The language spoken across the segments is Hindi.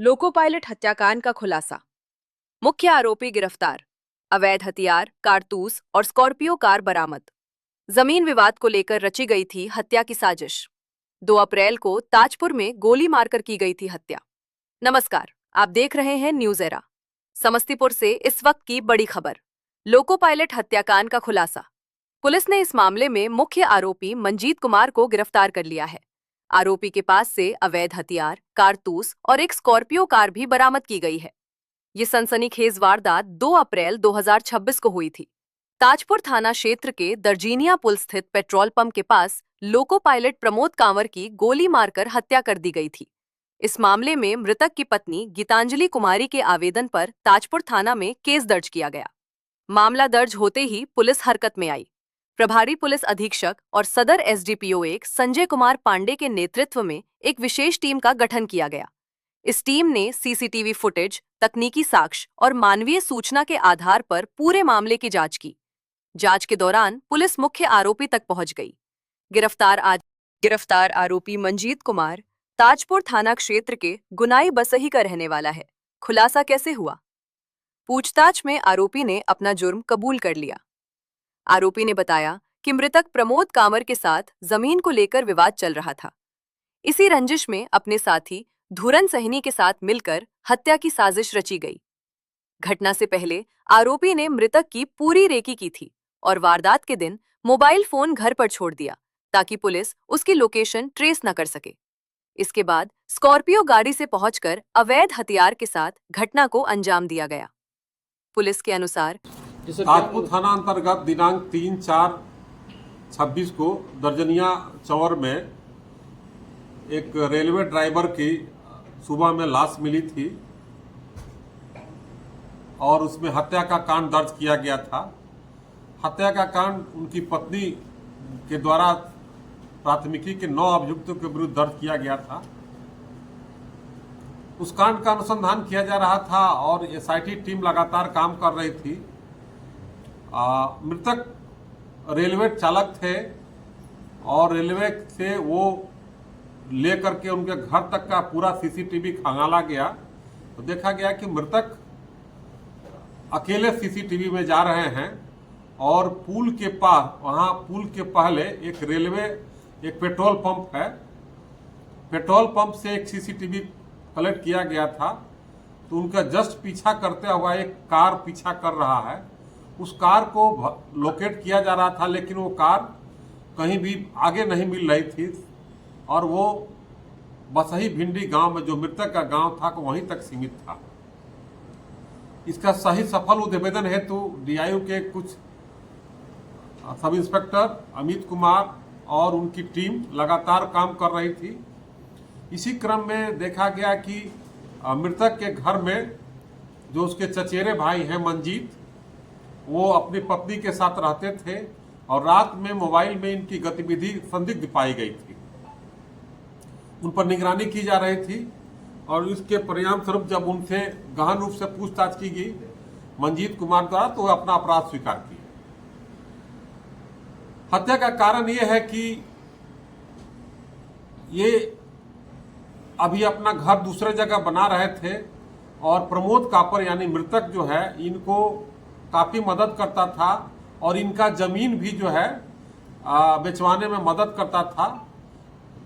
लोको पायलट हत्याकांड का खुलासा। मुख्य आरोपी गिरफ्तार। अवैध हथियार, कारतूस और स्कॉर्पियो कार बरामद। जमीन विवाद को लेकर रची गई थी हत्या की साजिश। 2 अप्रैल को ताजपुर में गोली मारकर की गई थी हत्या। नमस्कार, आप देख रहे हैं न्यूज एरा। समस्तीपुर से इस वक्त की बड़ी खबर। लोको पायलट हत्याकांड का खुलासा। पुलिस ने इस मामले में मुख्य आरोपी मंजीत कुमार को गिरफ्तार कर लिया है। आरोपी के पास से अवैध हथियार, कारतूस और एक स्कॉर्पियो कार भी बरामद की गई है। ये सनसनीखेज वारदात 2 अप्रैल 2026 को हुई थी। ताजपुर थाना क्षेत्र के दर्जीनिया पुल स्थित पेट्रोल पंप के पास लोको पायलट प्रमोद कांवर की गोली मारकर हत्या कर दी गई थी। इस मामले में मृतक की पत्नी गीतांजलि कुमारी के आवेदन पर ताजपुर थाना में केस दर्ज किया गया। मामला दर्ज होते ही पुलिस हरकत में आई। प्रभारी पुलिस अधीक्षक और सदर एसडीपीओ 1 संजय कुमार पांडे के नेतृत्व में एक विशेष टीम का गठन किया गया। इस टीम ने सीसीटीवी फुटेज, तकनीकी साक्ष्य और मानवीय सूचना के आधार पर पूरे मामले की जांच की। जांच के दौरान पुलिस मुख्य आरोपी तक पहुंच गई। गिरफ्तार आरोपी मंजीत कुमार ताजपुर थाना क्षेत्र के गुनाई बसही का रहने वाला है। खुलासा कैसे हुआ? पूछताछ में आरोपी ने अपना जुर्म कबूल कर लिया। आरोपी ने बताया कि मृतक प्रमोद कांवर के साथ जमीन को लेकर विवाद चल रहा था। इसी रंजिश में अपने साथी धुरन सहनी के साथ मिलकर हत्या की साजिश रची गई। घटना से पहले आरोपी ने मृतक की पूरी रेकी की थी और वारदात के दिन मोबाइल फोन घर पर छोड़ दिया ताकि पुलिस उसकी लोकेशन ट्रेस न कर सके। इसके बाद स्कॉर्पियो गाड़ी से पहुंचकर अवैध हथियार के साथ घटना को अंजाम दिया गया। पुलिस के अनुसार ताजपुर थाना अंतर्गत दिनांक 3/4/26 को दर्जनिया चौर में एक रेलवे ड्राइवर की सुबह में लाश मिली थी और उसमें हत्या का कांड दर्ज किया गया था। हत्या का कांड उनकी पत्नी के द्वारा प्राथमिकी के 9 अभियुक्तों के विरुद्ध दर्ज किया गया था। उस कांड का अनुसंधान किया जा रहा था और एसआईटी टीम लगातार काम कर रही थी। मृतक रेलवे चालक थे और रेलवे से वो लेकर के उनके घर तक का पूरा सीसीटीवी खंगाला गया तो देखा गया कि मृतक अकेले सीसीटीवी में जा रहे हैं और पुल के पास, वहाँ पुल के पहले एक पेट्रोल पंप है। पेट्रोल पंप से एक सीसीटीवी कलेक्ट किया गया था तो उनका जस्ट पीछा करते हुआ एक कार पीछा कर रहा है। उस कार को लोकेट किया जा रहा था लेकिन वो कार कहीं भी आगे नहीं मिल रही थी और वो बसही भिंडी गांव में जो मृतक का गांव था वहीं तक सीमित था। इसका सही सफल उद्भेदन हेतु डीआईयू के कुछ सब इंस्पेक्टर अमित कुमार और उनकी टीम लगातार काम कर रही थी। इसी क्रम में देखा गया कि मृतक के घर में जो उसके चचेरे भाई हैं मंजीत, वो अपनी पत्नी के साथ रहते थे और रात में मोबाइल में इनकी गतिविधि संदिग्ध पाई गई थी। उन पर निगरानी की जा रही थी और इसके परिणाम स्वरूप जब उनसे गहन रूप से पूछताछ की गई मंजीत कुमार द्वारा तो वह अपना अपराध स्वीकार किए। हत्या का कारण यह है कि ये अभी अपना घर दूसरे जगह बना रहे थे और प्रमोद कापर यानी मृतक जो है इनको काफ़ी मदद करता था और इनका ज़मीन भी जो है बेचवाने में मदद करता था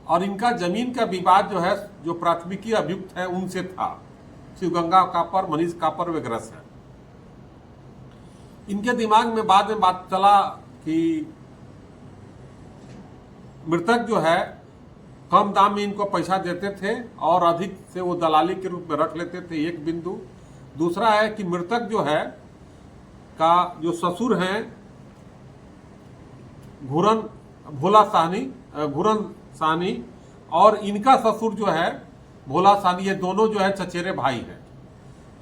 और इनका ज़मीन का विवाद जो है जो प्राथमिकी अभियुक्त है उनसे था, शिवगंगा कापर, मनीष कापर वगैरह से। इनके दिमाग में बाद में बात चला कि मृतक जो है कम दाम में इनको पैसा देते थे और अधिक से वो दलाली के रूप में रख लेते थे, एक बिंदु। दूसरा है कि मृतक जो है का जो ससुर हैं घुरन साहनी और इनका ससुर जो है भोला साहनी, ये दोनों जो है चचेरे भाई हैं।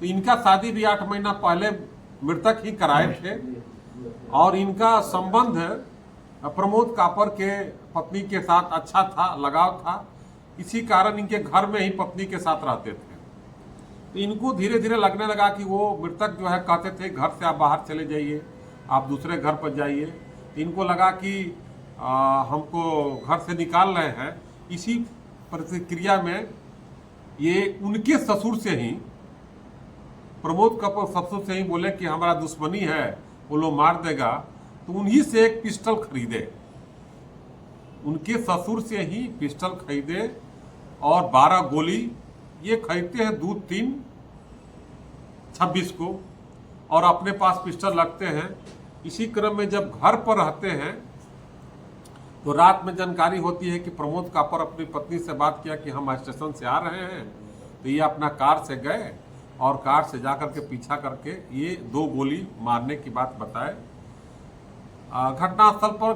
तो इनका शादी भी 8 महीना पहले मृतक ही कराए थे और इनका संबंध प्रमोद कापर के पत्नी के साथ अच्छा था, लगाव था। इसी कारण इनके घर में ही पत्नी के साथ रहते थे। तो इनको धीरे धीरे लगने लगा कि वो मृतक जो है कहते थे घर से आप बाहर चले जाइए, आप दूसरे घर पर जाइए। इनको लगा कि हमको घर से निकाल रहे हैं। इसी प्रतिक्रिया में ये उनके ससुर से ही, प्रमोद कपूर ससुर से ही बोले कि हमारा दुश्मनी है, वो लोग मार देगा, तो उन्हीं से एक पिस्टल खरीदे, उनके ससुर से ही पिस्टल खरीदे और 12 गोली ये खरीदते हैं, दूध 3 26 को, और अपने पास पिस्टल रखते हैं। इसी क्रम में जब घर पर रहते हैं तो रात में जानकारी होती है कि प्रमोद कापर अपनी पत्नी से बात किया कि हम स्टेशन से आ रहे हैं, तो ये अपना कार से गए और कार से जाकर के पीछा करके ये 2 गोली मारने की बात बताए। घटनास्थल पर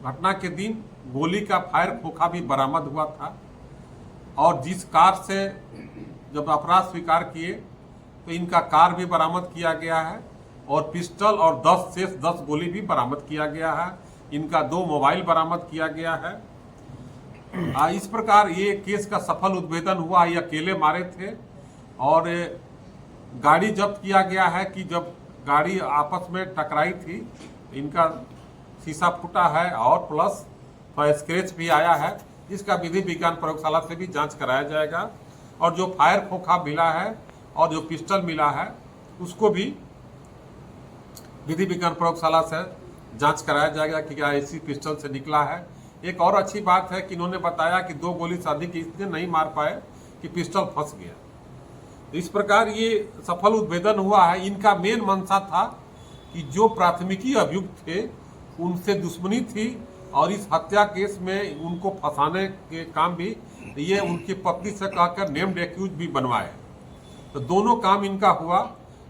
घटना के दिन गोली का फायर खोखा भी बरामद हुआ था, और जिस कार से जब अपराध स्वीकार किए तो इनका कार भी बरामद किया गया है, और पिस्टल और 10 गोली भी बरामद किया गया है। इनका 2 मोबाइल बरामद किया गया है। इस प्रकार ये केस का सफल उद्भेदन हुआ। ये अकेले मारे थे, और गाड़ी जब्त किया गया है कि जब गाड़ी आपस में टकराई थी, इनका शीशा फूटा है और प्लस स्क्रैच भी आया है, जिसका विधि विज्ञान प्रयोगशाला से भी जांच कराया जाएगा। और जो फायर खोखा मिला है और जो पिस्टल मिला है उसको भी विधि विज्ञान प्रयोगशाला से जांच कराया जाएगा कि क्या इसी पिस्टल से निकला है। एक और अच्छी बात है कि इन्होंने बताया कि 2 गोली से अधिक इसलिए नहीं मार पाए कि पिस्टल फंस गया। इस प्रकार ये सफल उद्भेदन हुआ है। इनका मेन मंशा था कि जो प्राथमिकी अभियुक्त थे उनसे दुश्मनी थी, और इस हत्या केस में उनको फंसाने के काम भी ये उनकी पत्नी से कहकर नेम्ड एक्यूज भी बनवाए। तो दोनों काम इनका हुआ,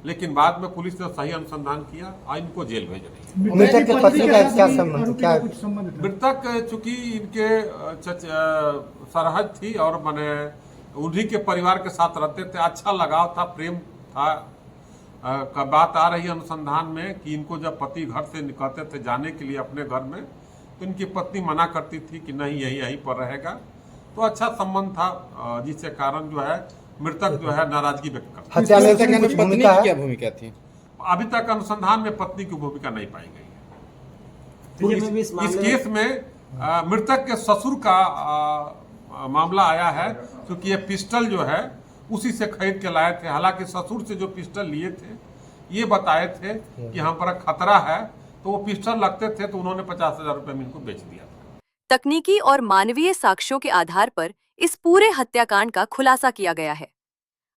लेकिन बाद में पुलिस ने सही अनुसंधान किया और इनको जेल भेज रही है। मृतक के पत्नी का क्या संबंध, क्या मृतक चूंकि इनके सरहद थी और माने उन्हीं के परिवार के साथ रहते थे, अच्छा लगाव था, प्रेम था। का बात आ रही अनुसंधान में कि इनको जब पति घर से निकलते थे जाने के लिए अपने घर में, तो इनकी पत्नी मना करती थी कि नहीं यहीं पर रहेगा। तो अच्छा संबंध था, जिसके कारण जो है मृतक जो है नाराजगी व्यक्त करता। हत्या में उसकी कुछ भूमिका है? क्या भूमिका थी? अभी तक अनुसंधान में पत्नी की भूमिका नहीं पाई गई है। इस केस में मृतक के ससुर का मामला आया है, क्योंकि ये पिस्टल जो है उसी से खरीद के लाए थे। हालांकि ससुर से जो पिस्टल लिए थे ये बताए थे कि हम पर खतरा है, तो वो पिस्टल लगते थे, तो उन्होंने 50,000 रुपए में इनको बेच दिया था। तकनीकी और मानवीय साक्ष्यों के आधार पर इस पूरे हत्याकांड का खुलासा किया गया है।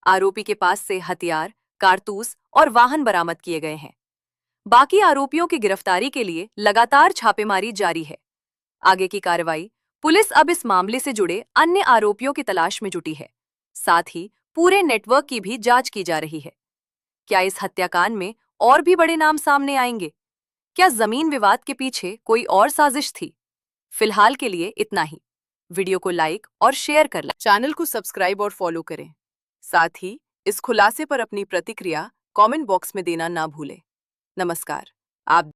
आरोपी के पास से हथियार, कारतूस और वाहन बरामद किए गए हैं। बाकी आरोपियों की गिरफ्तारी के लिए लगातार छापेमारी जारी है। आगे की कार्रवाई, पुलिस अब इस मामले से जुड़े अन्य आरोपियों की तलाश में जुटी है। साथ ही पूरे नेटवर्क की भी जांच की जा रही है। क्या इस हत्याकांड में और भी बड़े नाम सामने आएंगे? क्या जमीन विवाद के पीछे कोई और साजिश थी? फिलहाल के लिए इतना ही। वीडियो को लाइक और शेयर कर लें। चैनल को सब्सक्राइब और फॉलो करें। साथ ही इस खुलासे पर अपनी प्रतिक्रिया कमेंट बॉक्स में देना ना भूलें। नमस्कार। आप